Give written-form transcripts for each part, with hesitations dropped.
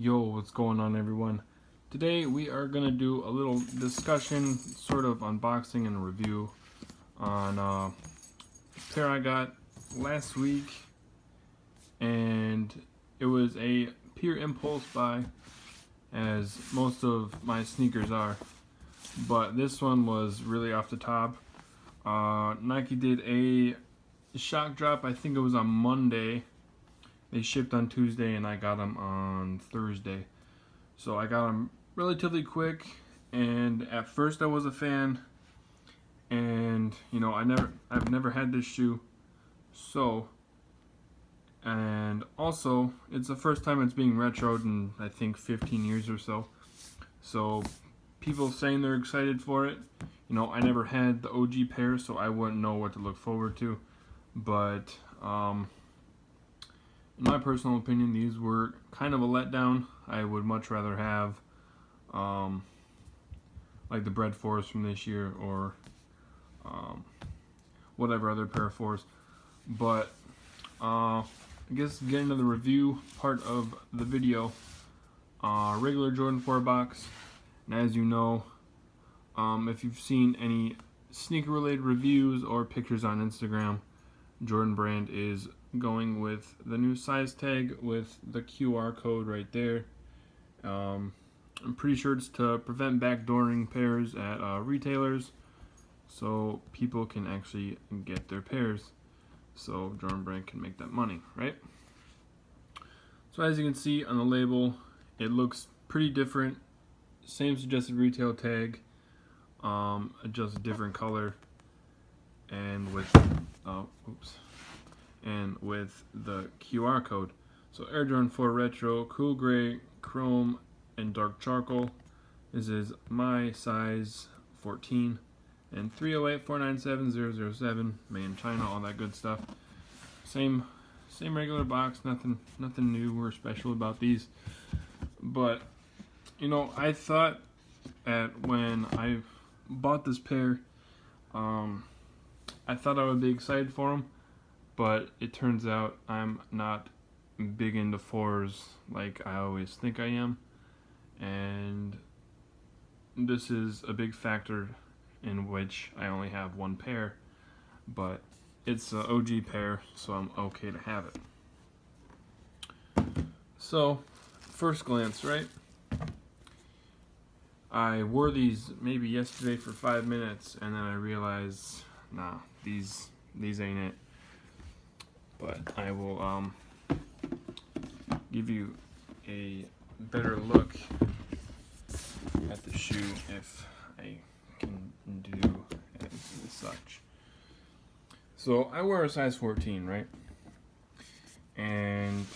Yo, what's going on, everyone? Today we are going to do a little discussion, sort of unboxing and review on a pair I got last week, and it was a pure impulse buy, as most of my sneakers are, but this one was really off the top. Nike did a shock drop, I think it was on Monday. They shipped on Tuesday and I got them on Thursday. So I got them relatively quick, and at first I was a fan, and you know, I've never had this shoe. So, and also it's the first time it's being retroed in I think 15 years or so. So people saying they're excited for it. You know, I never had the OG pair, so I wouldn't know what to look forward to. But in my personal opinion, these were kind of a letdown. I would much rather have like the Bred Force from this year, or whatever other pair of fours. But I guess getting to the review part of the video, regular Jordan 4 box. And as you know, if you've seen any sneaker related reviews or pictures on Instagram, Jordan Brand is going with the new size tag with the QR code right there. I'm pretty sure it's to prevent backdooring pairs at retailers, so people can actually get their pairs, so Jordan Brand can make that money, right? So as you can see on the label, it looks pretty different. Same suggested retail tag, just a different color, and with and with the QR code. So Air Jordan 4 Retro, Cool Gray, Chrome, and Dark Charcoal. This is my size 14, and 308-497-007, made in China, all that good stuff. Same regular box, nothing new or special about these. But you know, I thought when I bought this pair, I thought I would be excited for them, but it turns out I'm not big into fours like I always think I am, and this is a big factor in which I only have one pair, but it's an OG pair, so I'm okay to have it. So, first glance, right? I wore these maybe yesterday for 5 minutes, and then I realized, nah, these ain't it. But I will give you a better look at the shoe if I can do as such. So I wear a size 14, right? And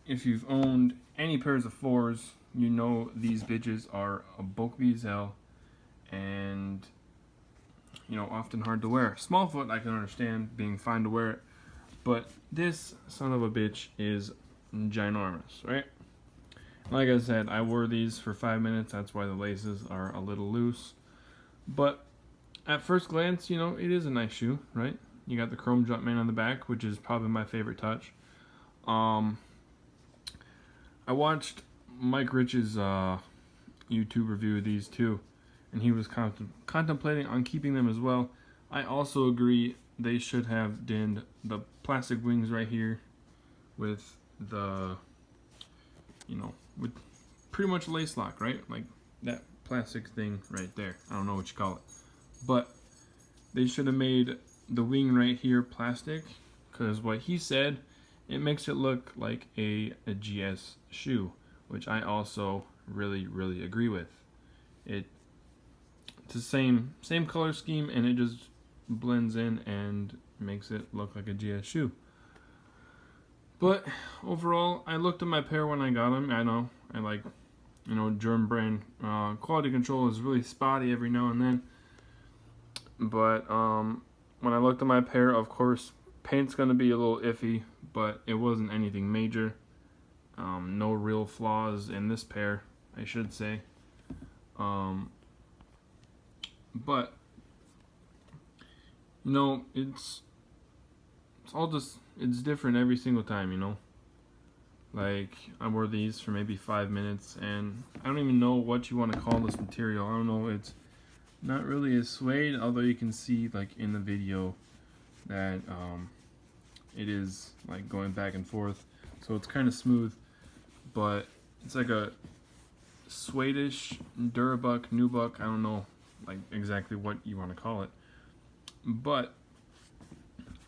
if you've owned any pairs of fours, you know these bitches are a bulky as hell, and you know, often hard to wear. Small foot I can understand being fine to wear it, but this son of a bitch is ginormous, right? Like I said, I wore these for 5 minutes. That's why the laces are a little loose. But at first glance, you know, it is a nice shoe, right? You got the chrome Jumpman on the back, which is probably my favorite touch. I watched Mike Rich's YouTube review of these too, and he was contemplating on keeping them as well. I also agree they should have done the plastic wings right here with the, you know, with pretty much lace lock, right? Like that plastic thing right there. I don't know what you call it. But they should have made the wing right here plastic, because what he said, it makes it look like a GS shoe, which I also really agree with. It's the same color scheme, and it just blends in and makes it look like a GS shoe. But overall, I looked at my pair when I got them. I know I like, you know, Jordan Brand quality control is really spotty every now and then. But when I looked at my pair, of course, paint's gonna be a little iffy, but it wasn't anything major. No real flaws in this pair, I should say. But you know, it's all just, it's different every single time, you know. Like, I wore these for maybe 5 minutes, and I don't even know what you want to call this material. I don't know, it's not really a suede, although you can see, like, in the video that it is, like, going back and forth. So it's kind of smooth, but it's like a suede-ish, Durabuck, Nubuck, I don't know, like, exactly what you want to call it. But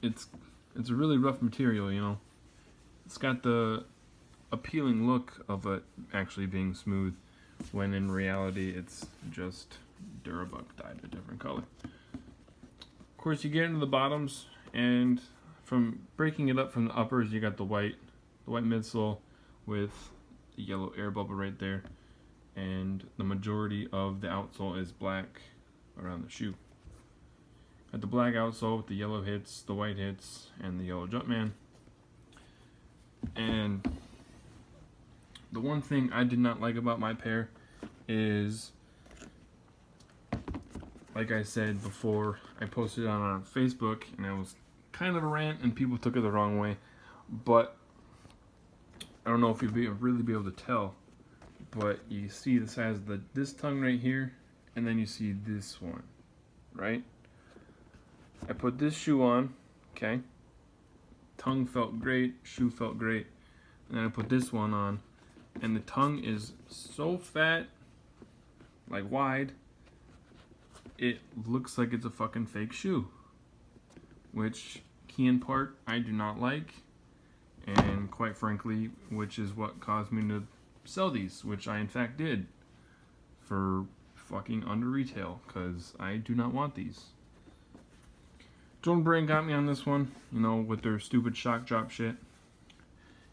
it's a really rough material, you know. It's got the appealing look of it actually being smooth, when in reality it's just Durabuck dyed a different color. Of course, you get into the bottoms, and from breaking it up from the uppers, you got the white midsole with the yellow air bubble right there, and the majority of the outsole is black around the shoe. Got the black outsole with the yellow hits, the white hits, and the yellow Jumpman. And the one thing I did not like about my pair is, like I said before, I posted it on Facebook, and it was kind of a rant, and people took it the wrong way. But I don't know if you'll really be able to tell, but you see the size of this tongue right here, and then you see this one, right? I put this shoe on, okay? Tongue felt great, shoe felt great. And then I put this one on, and the tongue is so fat, like wide, it looks like it's a fucking fake shoe. Which, key in part, I do not like. And quite frankly, which is what caused me to sell these, which I in fact did. For fucking under retail, because I do not want these. Jordan Brand got me on this one, you know, with their stupid shock drop shit.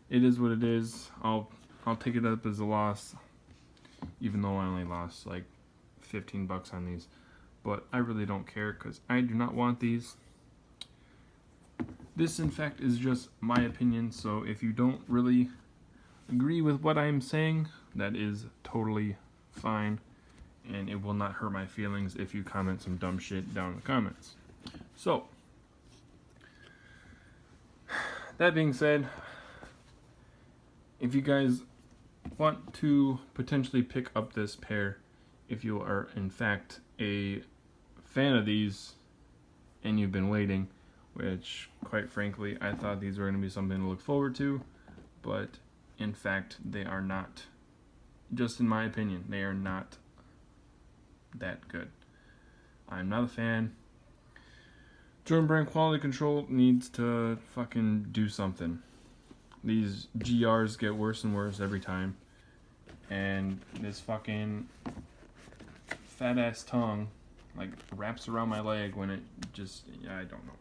It is what it is. I'll take it up as a loss, even though I only lost like $15 on these. But I really don't care, because I do not want these. This, in fact, is just my opinion, so if you don't really agree with what I'm saying, that is totally fine, and it will not hurt my feelings if you comment some dumb shit down in the comments. So, that being said, if you guys want to potentially pick up this pair, if you are in fact a fan of these and you've been waiting, which quite frankly I thought these were going to be something to look forward to, but in fact they are not. Just in my opinion, they are not that good. I'm not a fan. Jordan Brand quality control needs to fucking do something. These GRs get worse and worse every time, and this fucking fat ass tongue like wraps around my leg when it just, yeah, I don't know.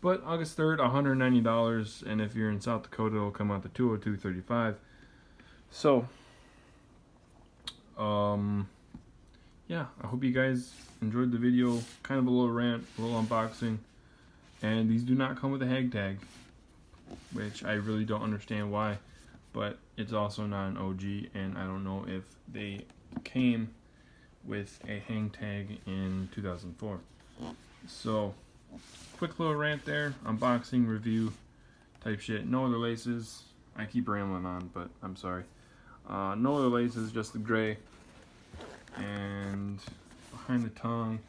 But August 3rd, $190, and if you're in South Dakota, it'll come out to $202.35. So, yeah, I hope you guys enjoyed the video. Kind of a little rant, a little unboxing, and these do not come with a hang tag, which I really don't understand why, but it's also not an OG, and I don't know if they came with a hang tag in 2004. So, quick little rant there, unboxing, review type shit. No other laces. I keep rambling on, but I'm sorry. No other laces, just the gray. And behind the tongue,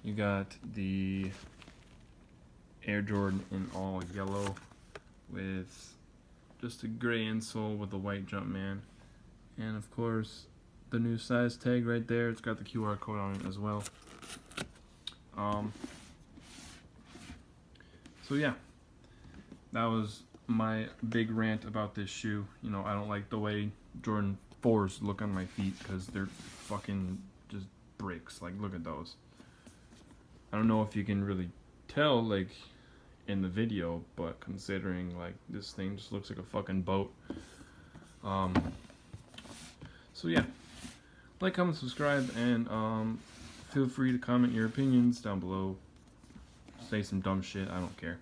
you got the Air Jordan in all yellow with just a gray insole with a white Jumpman. And of course, the new size tag right there. It's got the QR code on it as well. So yeah, that was my big rant about this shoe. You know, I don't like the way Jordan 4s look on my feet, because they're fucking just bricks. Like, look at those. I don't know if you can really tell, like, in the video, but considering, like, this thing just looks like a fucking boat. So yeah, like, comment, subscribe, and feel free to comment your opinions down below. Say some dumb shit, I don't care.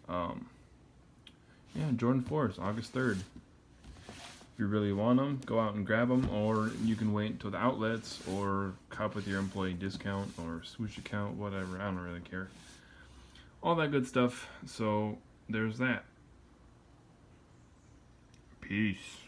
Yeah, Jordan 4s, August 3rd. If you really want them, go out and grab them, or you can wait until the outlets, or cop with your employee discount, or swoosh account, whatever, I don't really care. All that good stuff, so there's that. Peace. Peace.